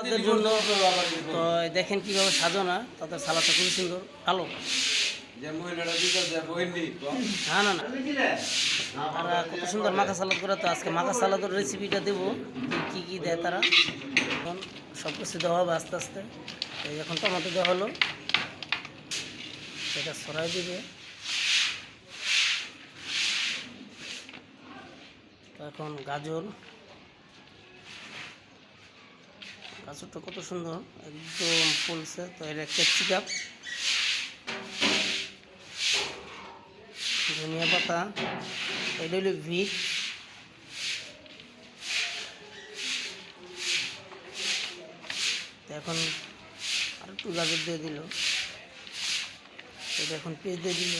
তাদের জন্য তো দেখেন কীভাবে সাজানো, তাদের সালাদটা খুবই সুন্দর ভালো। না না না, তারা কত সুন্দর মাখা সালাদ করে। তো আজকে মাখা সালাদের রেসিপিটা দেবো, কী কী দেয় তারা। এখন সব কিছু দেওয়া হবে আস্তে আস্তে। এই এখন টমেটো দেওয়া হলো, সেটা ছড়াই দিবে। তো এখন গাজরটা কত সুন্দর একদম ফুলছে। তো এটা ক্যাপসিকাম, ধনিয়া পাতা, এটা হলো বিট, তো এখন আর একটু গাজর দিয়ে দিল। এটা এখন পেস্ট দিয়ে দিল।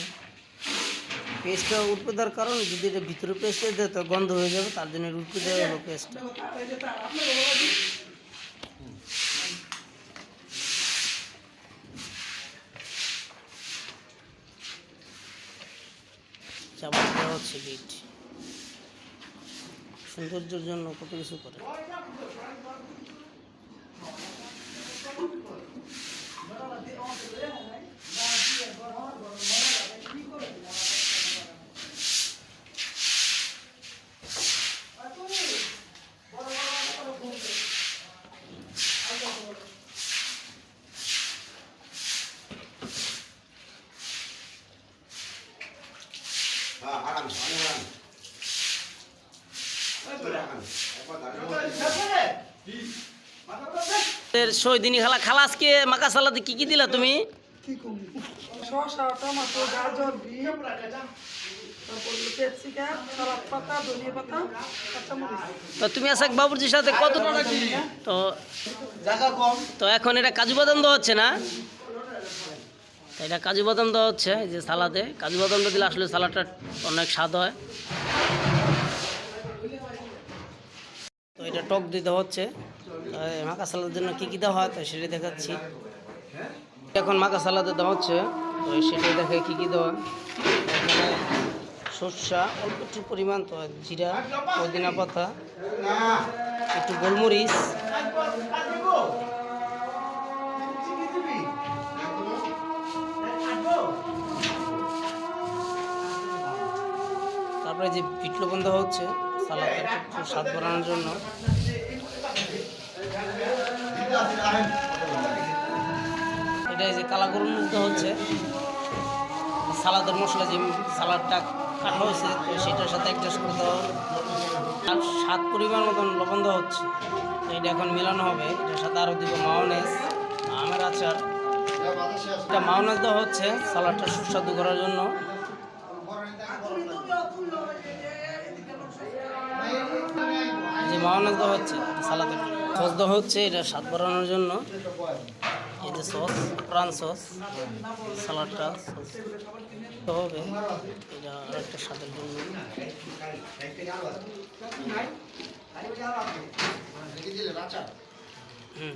পেস্টটা উঠবে দেওয়ার কারণ, যদি এটা ভিতরে পেস্ট দেয় তো গন্ধ হয়ে যাবে, তার জন্য উঠবে দেওয়া হলো পেস্টটা। চামচ দেওয়া হচ্ছে বিট, সৌন্দর্যের জন্য কত কিছু করে। সৈদিনী খালা আজকে মাকা সালাদে কি কি দিলা তুমি? শসা, টমেটো, গাজর, বিট, তারপর ক্যাপসিকাম, সালাদ পাতা, ধনিয়া পাতা, কাঁচামরিচ। তো তুমি আজকে বাবুর্চির সাথে কত তো জায়গা কম, তো এখন এটা কাজু বাদাম দেওয়া হচ্ছে না? এটা কাজু বাদাম দেওয়া হচ্ছে এই যে সালাদে। কাজু বাদামটা দিলে আসলে সালাদটা অনেক স্বাদ হয়। তো এটা টক দিতে হচ্ছে। মাকা সালাদের জন্য কী কী দেওয়া হয় তো সেটা দেখাচ্ছি। এখন মাকা সালাদে দেওয়া হচ্ছে, তো সেটাই দেখে কী কী দেওয়া। এখানে সরষা অল্প একটু পরিমাণ, তো জিরা, পুদিনা পাতা, একটু গোলমরিচ, তারপরে যে বিট লবণ দেওয়া হচ্ছে সালাদে একটু স্বাদ বাড়ানোর জন্য। এটা এই যে কালা গরম দেওয়া হচ্ছে সালাদের মশলা, যে সালাদটা কাটা হয়েছে তো সেটার সাথে অ্যাডজাস্ট করে দেওয়া, আর স্বাদ পরিমাণ মতন লবণ দেওয়া হচ্ছে। তো এটা এখন মেলানো হবে। এটার সাথে আরও দিব মায়োনেজ, আমের আচার। এটা মায়োনেজ দেওয়া হচ্ছে সালাদটা সুস্বাদু করার জন্য। যে মায়োনেজ দেওয়া হচ্ছে সালাদের জন্য। সস দেওয়া হচ্ছে এটা স্বাদ বাড়ানোর জন্য। এই যে সস, প্রাণ সস, সালাডটা সস হবে এটা আরেকটা স্বাদের জন্য। হুম